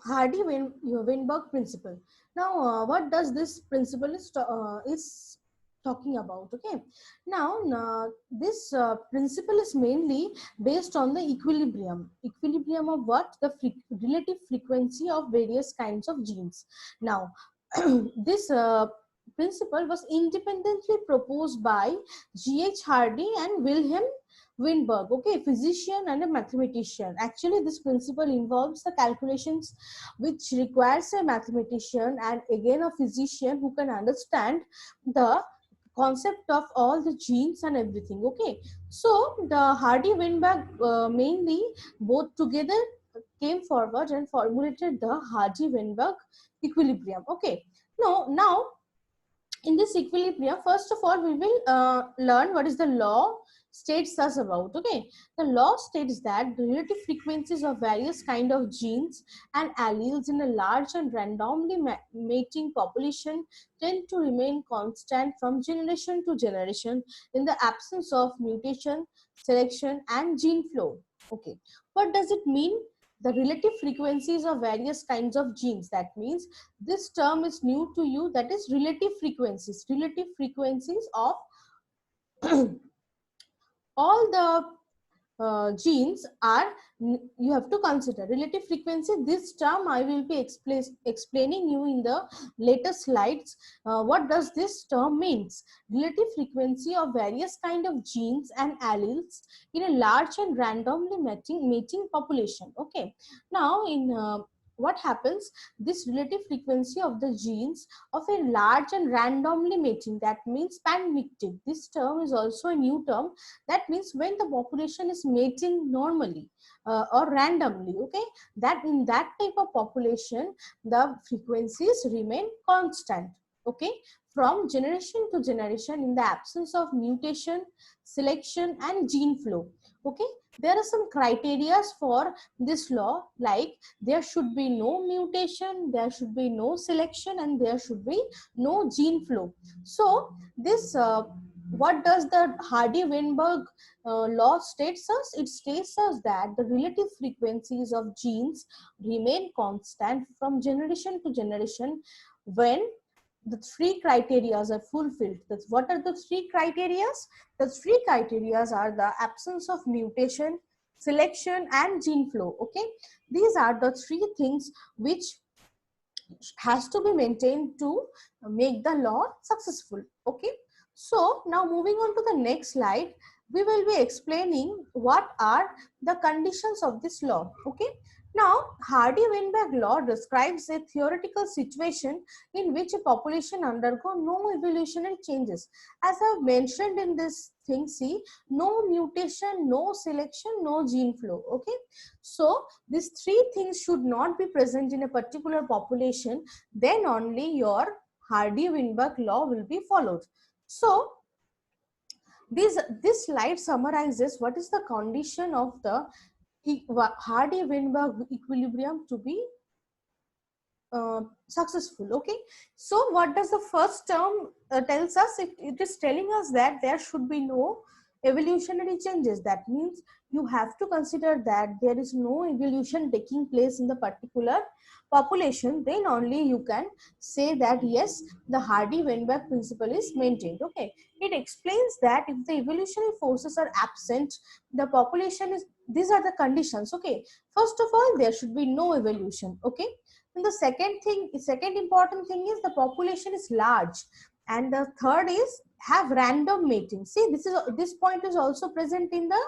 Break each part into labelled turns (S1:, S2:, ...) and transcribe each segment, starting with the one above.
S1: Hardy-Weinberg principle. Now, what does this principle is talking about? Okay. Now, this principle is mainly based on the equilibrium. Equilibrium of what? The relative frequency of various kinds of genes. Now, this principle was independently proposed by G.H. Hardy and Wilhelm Weinberg, okay, physician and a mathematician. Actually, this principle involves the calculations which requires a mathematician and again a physician who can understand the concept of all the genes and everything. Okay, so the Hardy Weinberg mainly both together came forward and formulated the Hardy Weinberg equilibrium. Okay, now in this equilibrium, first of all, we will learn what is the law states us about. Okay, the law states that the relative frequencies of various kind of genes and alleles in a large and randomly mating population tend to remain constant from generation to generation in the absence of mutation, selection, and gene flow. Okay, what does it mean? The relative frequencies of various kinds of genes. That means this term is new to you, that is relative frequencies. Relative frequencies of all the genes are, you have to consider relative frequency. This term I will be explaining you in the later slides. What does this term means? Relative frequency of various kind of genes and alleles in a large and randomly mating population. Okay, now in what happens, this relative frequency of the genes of a large and randomly mating, that means pan-mictic. This term is also a new term. That means when the population is mating normally or randomly, okay, that in that type of population the frequencies remain constant, okay, from generation to generation in the absence of mutation, selection, and gene flow. Okay, there are some criteria for this law, like there should be no mutation, there should be no selection, and there should be no gene flow. So this what does the Hardy-Weinberg law states us? It states us that the relative frequencies of genes remain constant from generation to generation when the three criteria are fulfilled. That's what are the three criteria? The three criteria are the absence of mutation, selection, and gene flow. Okay, these are the three things which has to be maintained to make the law successful. Okay, so now moving on to the next slide, we will be explaining what are the conditions of this law. Okay, now Hardy-Weinberg law describes a theoretical situation in which a population undergo no evolutionary changes. As I've mentioned in this thing, see, no mutation, no selection, no gene flow. Okay, so these three things should not be present in a particular population, then only your Hardy-Weinberg law will be followed. So this slide summarizes what is the condition of the Hardy-Weinberg equilibrium to be successful. Okay, so what does the first term tells us? It is telling us that there should be no evolutionary changes. That means you have to consider that there is no evolution taking place in the particular population, then only you can say that yes, the Hardy-Weinberg principle is maintained. Okay, it explains that if the evolutionary forces are absent, the population is, these are the conditions. Okay, first of all, there should be no evolution. Okay, and the second important thing is the population is large, and the third is have random mating. See, this point is also present in the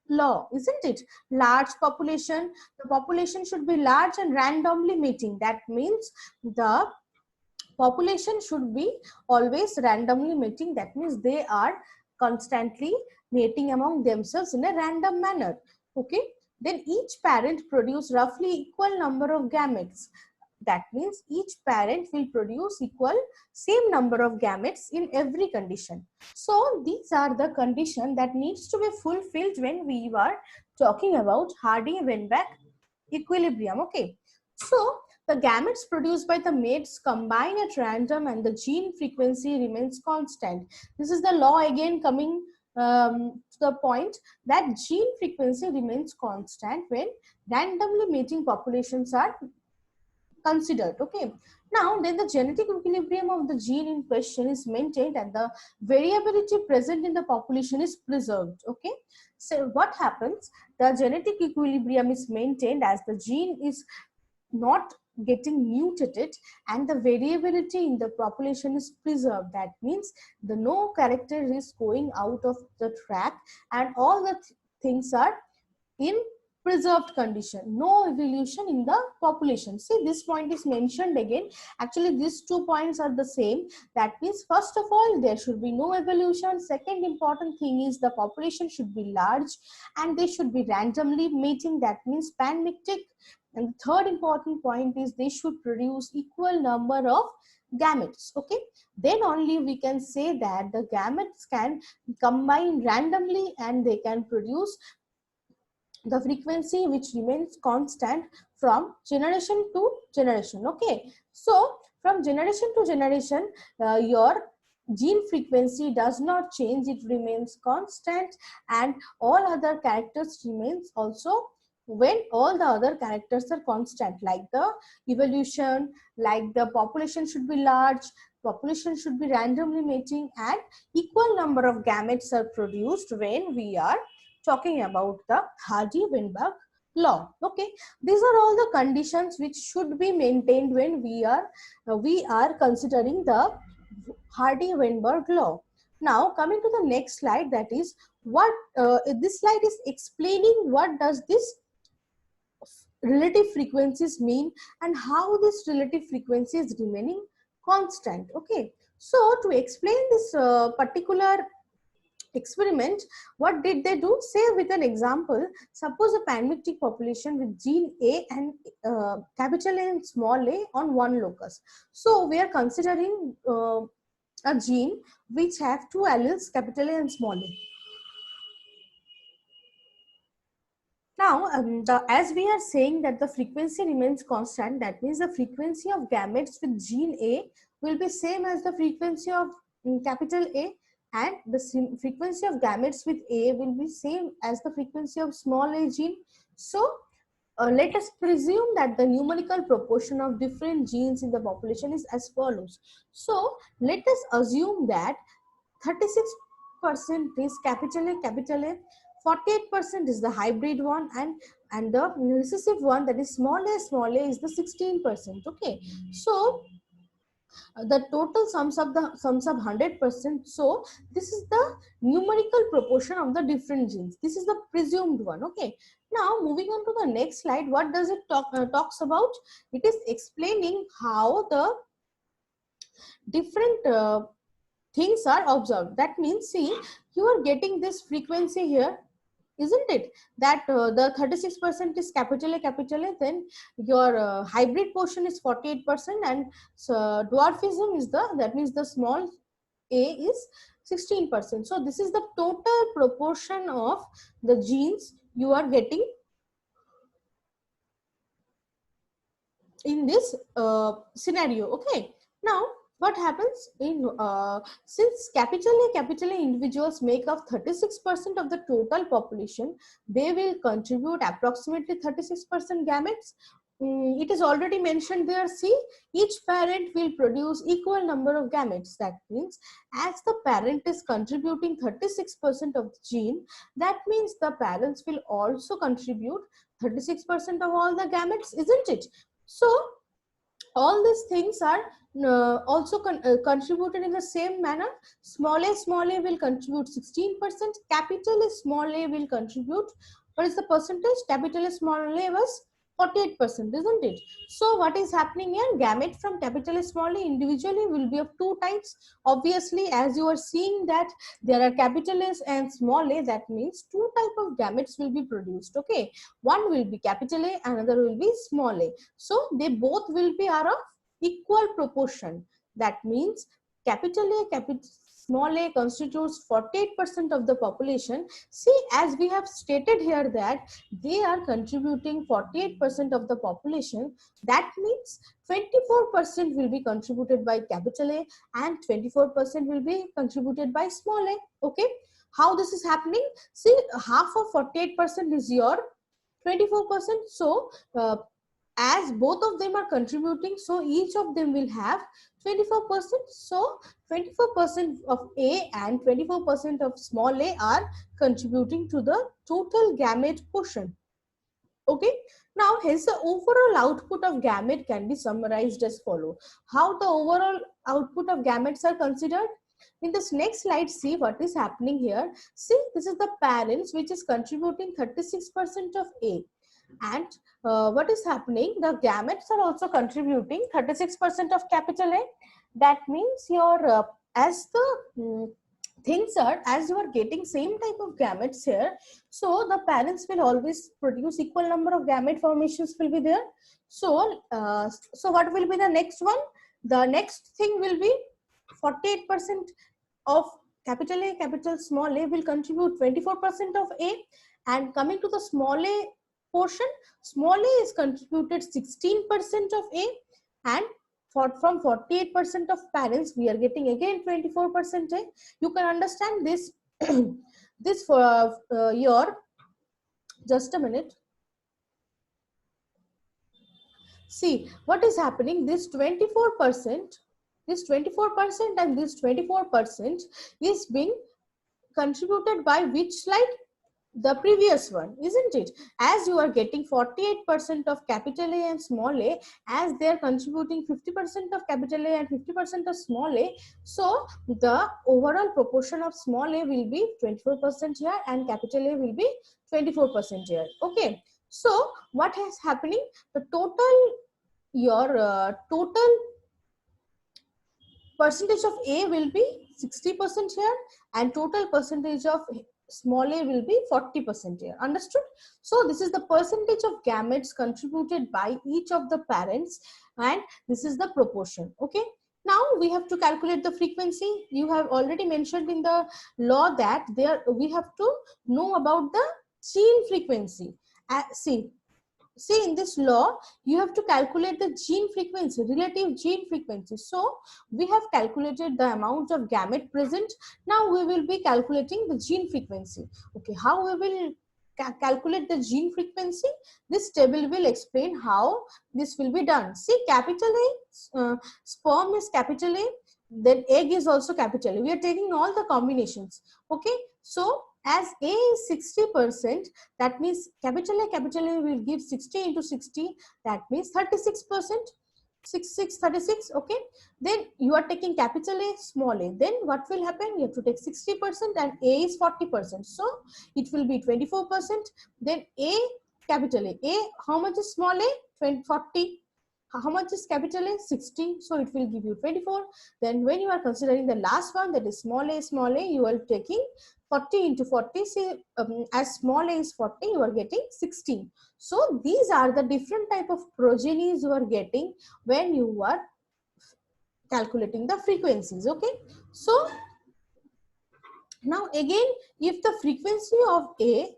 S1: law, isn't it? Large population, the population should be large and randomly mating. That means the population should be always randomly mating. That means they are constantly mating among themselves in a random manner. Okay, then each parent produce roughly equal number of gametes. That means each parent will produce equal same number of gametes in every condition. So these are the condition that needs to be fulfilled when we are talking about Hardy-Weinberg equilibrium. Okay, so the gametes produced by the mates combine at random and the gene frequency remains constant. This is the law again coming to the point that gene frequency remains constant when randomly mating populations are considered. Okay, now then the genetic equilibrium of the gene in question is maintained and the variability present in the population is preserved. Okay, so what happens, the genetic equilibrium is maintained as the gene is not getting mutated and the variability in the population is preserved. That means the no character is going out of the track and all the things are in preserved condition, no evolution in the population. See, this point is mentioned again. Actually these 2 points are the same. That means first of all there should be no evolution. Second important thing is the population should be large and they should be randomly mating, that means panmictic. And the third important point is they should produce equal number of gametes. Okay, then only we can say that the gametes can combine randomly and they can produce the frequency which remains constant from generation to generation. Okay, so from generation to generation your gene frequency does not change, it remains constant and all other characters remains also when all the other characters are constant, like the evolution, like the population should be large, population should be randomly mating and equal number of gametes are produced when we are talking about the Hardy-Weinberg law. Okay, these are all the conditions which should be maintained when we are considering the Hardy-Weinberg law. Now coming to the next slide, that is what this slide is explaining what does this relative frequencies mean and how this relative frequency is remaining constant. Okay, so to explain this particular experiment, what did they do? Say with an example, suppose a panmictic population with gene A and capital A and small a on one locus. So we are considering a gene which have two alleles, capital A and small a. Now, as we are saying that the frequency remains constant, that means the frequency of gametes with gene A will be same as the frequency of capital A, and the frequency of gametes with A will be same as the frequency of small a gene. So, let us presume that the numerical proportion of different genes in the population is as follows. So, let us assume that 36% is capital A, 48% is the hybrid one, and the recessive one, that is small a is the 16%. Okay, so the total sums up 100%. So this is the numerical proportion of the different genes. This is the presumed one. Okay, now moving on to the next slide, what does it talks about? It is explaining how the different things are observed. That means, see, you are getting this frequency here, isn't it? That the 36% is capital A, then your hybrid portion is 48%, and dwarfism is that means the small a is 16%. So this is the total proportion of the genes you are getting in this scenario. Okay, now what happens in since capital A individuals make up 36% of the total population, they will contribute approximately 36% gametes. It is already mentioned there. See, each parent will produce equal number of gametes. That means as the parent is contributing 36% of the gene, that means the parents will also contribute 36% of all the gametes, isn't it? So all these things are also contributed in the same manner. Small a will contribute 16%, capital A small a will contribute, what is the percentage? Capital A small a was 48%, isn't it? So what is happening here? Gamete from capital A small a individually will be of two types. Obviously, as you are seeing that there are capital A's and small a, that means two type of gametes will be produced. Okay, one will be capital A, another will be small a. So they both will be are of equal proportion. That means capital A, small a constitutes 48% of the population. See, as we have stated here that they are contributing 48% of the population. That means 24% will be contributed by capital A and 24% will be contributed by small a. Okay. How this is happening? See, half of 48% is your 24%. So as both of them are contributing, so each of them will have 24%. So 24% of A and 24% of small a are contributing to the total gamete portion. Okay, now hence the overall output of gamete can be summarized as follow. How the overall output of gametes are considered? In this next slide, see what is happening here. See, this is the parents which is contributing 36% of A, and what is happening? The gametes are also contributing 36% of capital A. That means your as the things are, as you are getting same type of gametes here, so the parents will always produce equal number of gamete formations will be there. So so what will be the next one? The next thing will be 48% of capital A, capital small a will contribute 24% of A, and coming to the small a portion, small a is contributed 16% of A, and from 48% of parents we are getting again 24%. You can understand this this for your, just a minute. See what is happening, this 24%, this 24% and this 24% is being contributed by which slide? The previous one, isn't it? As you are getting 48% of capital A and small a, as they are contributing 50% of capital A and 50% of small a, so the overall proportion of small a will be 24% here and capital A will be 24% here. Okay, so what is happening? The total, your total percentage of A will be 60% here, and total percentage of small a will be 40% here. Understood? So this is the percentage of gametes contributed by each of the parents, and this is the proportion. Okay, now we have to calculate the frequency. You have already mentioned in the law that there we have to know about the gene frequency. See, in this law, you have to calculate the gene frequency, relative gene frequency. So we have calculated the amount of gamete present. Now we will be calculating the gene frequency. Okay, how we will calculate the gene frequency? This table will explain how this will be done. See, capital A, sperm is capital A, then egg is also capital A. We are taking all the combinations. Okay, so as A is 60%, that means capital A will give 60 into 60, that means 36%. 36. Okay, then you are taking capital A, small a, then what will happen? You have to take 60% and A is 40%, so it will be 24%. Then A, capital A, how much is small a? 40. How much is capital A? 60, so it will give you 24. Then when you are considering the last one, that is small a, you are taking 40 into 40. See, as small a is 40, you are getting 16. So these are the different type of progenies you are getting when you are calculating the frequencies. Okay, so now again, if the frequency of A,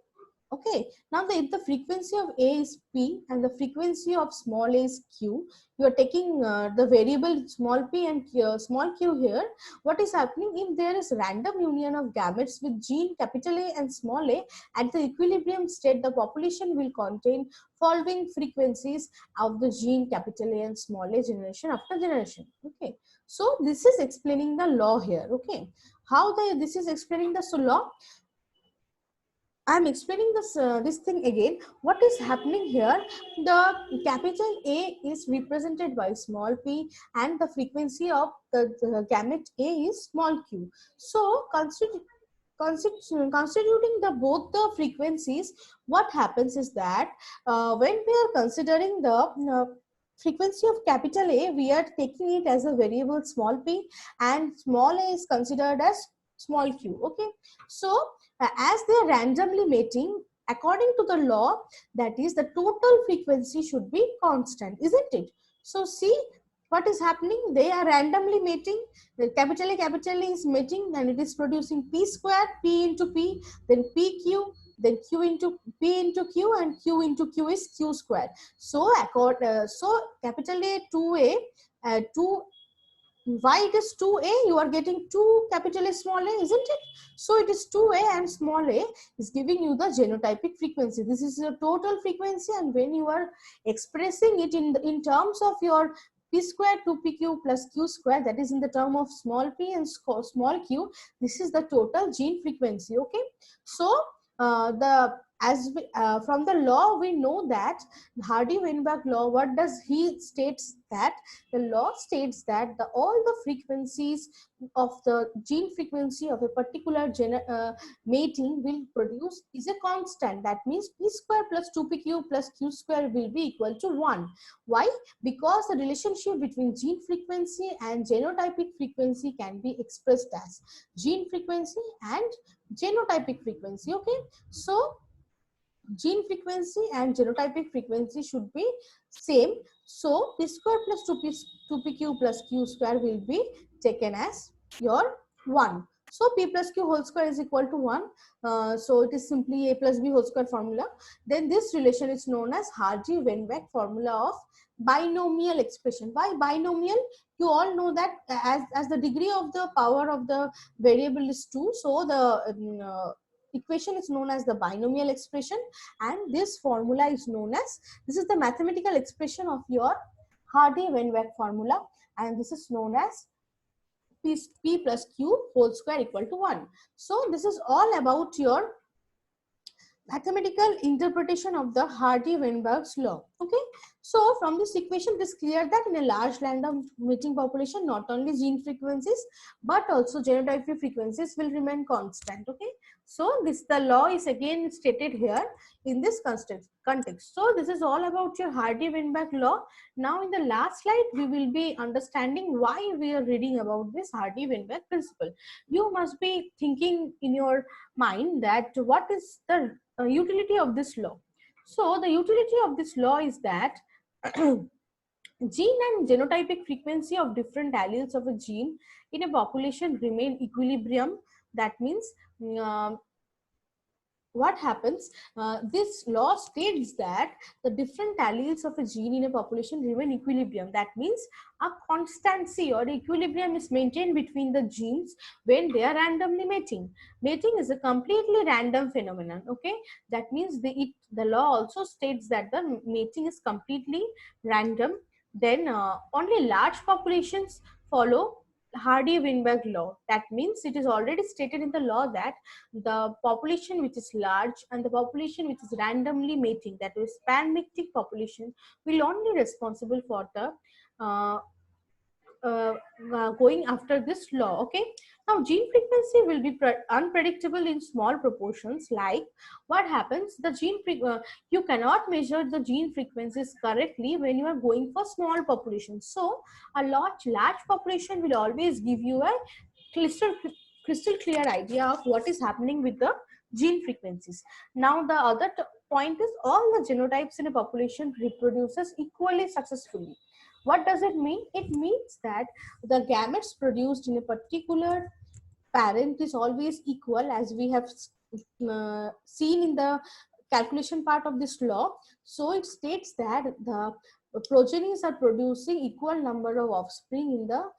S1: okay, now if the frequency of A is P and the frequency of small a is Q, you are taking the variable small p and small q here. What is happening? If there is random union of gametes with gene capital A and small a at the equilibrium state, the population will contain following frequencies of the gene capital A and small a generation after generation. Okay, so this is explaining the law here. Okay, how this is explaining the law? I am explaining this thing again. What is happening here? The capital A is represented by small p, and the frequency of the gamete A is small q. So constituting the both the frequencies, what happens is that when we are considering the frequency of capital A, we are taking it as a variable small p, and small a is considered as small q. Okay, so as they are randomly mating, according to the law, that is the total frequency should be constant, isn't it? So see what is happening, they are randomly mating. The capital A is mating and it is producing p square, p into p, then pq, then q into p into q, and q into q is q square. So capital A 2a 2 why it is 2a? You are getting 2 capital A small a, isn't it? So it is 2a and small a is giving you the genotypic frequency. This is your total frequency, and when you are expressing it in terms of your p square 2pq plus q square, that is in the term of small p and small q, this is the total gene frequency. Okay, so from the law we know that Hardy-Weinberg law, what does he states that the law states that all the frequencies of the gene frequency of a particular mating will produce is a constant. That means p square plus 2pq plus q square will be equal to 1. Why? Because the relationship between gene frequency and genotypic frequency can be expressed as gene frequency and genotypic frequency. Okay, so gene frequency and genotypic frequency should be same. So p square plus 2pq plus q square will be taken as your 1. So p plus q whole square is equal to 1. So it is simply a plus b whole square formula. Then this relation is known as Hardy-Weinberg formula of binomial expression. Why binomial? You all know that as the degree of the power of the variable is 2, so the equation is known as the binomial expression, and this formula is known as, this is the mathematical expression of your Hardy-Weinberg formula, and this is known as p plus q whole square equal to 1. So this is all about your mathematical interpretation of the Hardy-Weinberg's law. Okay, so from this equation it is clear that in a large random mating population, not only gene frequencies but also genotypic frequencies will remain constant. Okay, so the law is again stated here in this context. So this is all about your Hardy-Weinberg law. Now in the last slide we will be understanding why we are reading about this Hardy-Weinberg principle. You must be thinking in your mind that what is the utility of this law. So the utility of this law is that gene and genotypic frequency of different alleles of a gene in a population remain equilibrium. That means what happens, this law states that the different alleles of a gene in a population remain equilibrium. That means a constancy or equilibrium is maintained between the genes when they are randomly mating. Mating is a completely random phenomenon. Okay, that means the law also states that the mating is completely random. Then only large populations follow Hardy-Weinberg law. That means it is already stated in the law that the population which is large and the population which is randomly mating, that is pan-mictic population, will only responsible for the going after this law. Okay, now gene frequency will be unpredictable in small proportions. Like what happens, the you cannot measure the gene frequencies correctly when you are going for small populations. So a large population will always give you a crystal clear idea of what is happening with the gene frequencies. Now the other point is all the genotypes in a population reproduces equally successfully. What does it mean? It means that the gametes produced in a particular parent is always equal, as we have seen in the calculation part of this law. So it states that the progenies are producing equal number of offspring in the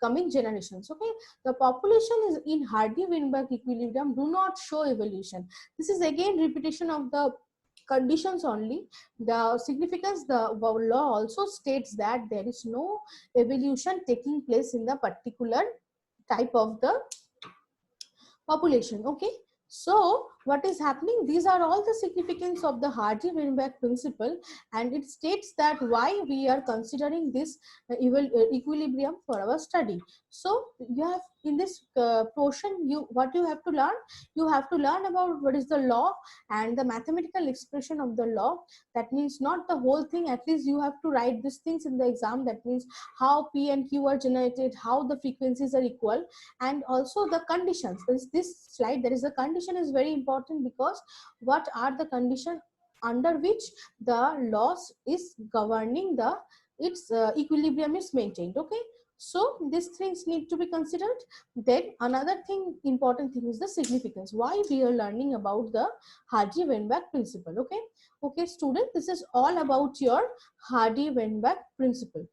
S1: coming generations. Okay, the population is in Hardy-Weinberg equilibrium do not show evolution. This is again repetition of the conditions only. The significance, the law also states that there is no evolution taking place in the particular type of the population. Okay, so what is happening, these are all the significance of the Hardy-Weinberg principle, and it states that why we are considering this equilibrium for our study. So you have in this portion, what you have to learn, you have to learn about what is the law and the mathematical expression of the law. That means not the whole thing, at least you have to write these things in the exam. That means how p and q are generated, how the frequencies are equal, and also the conditions. This slide, there is a condition is very important, because what are the condition under which the laws is governing the its equilibrium is maintained. Okay, so these things need to be considered. Then another thing, important thing, is the significance, why we are learning about the Hardy-Weinberg principle. Okay, student, this is all about your Hardy-Weinberg principle.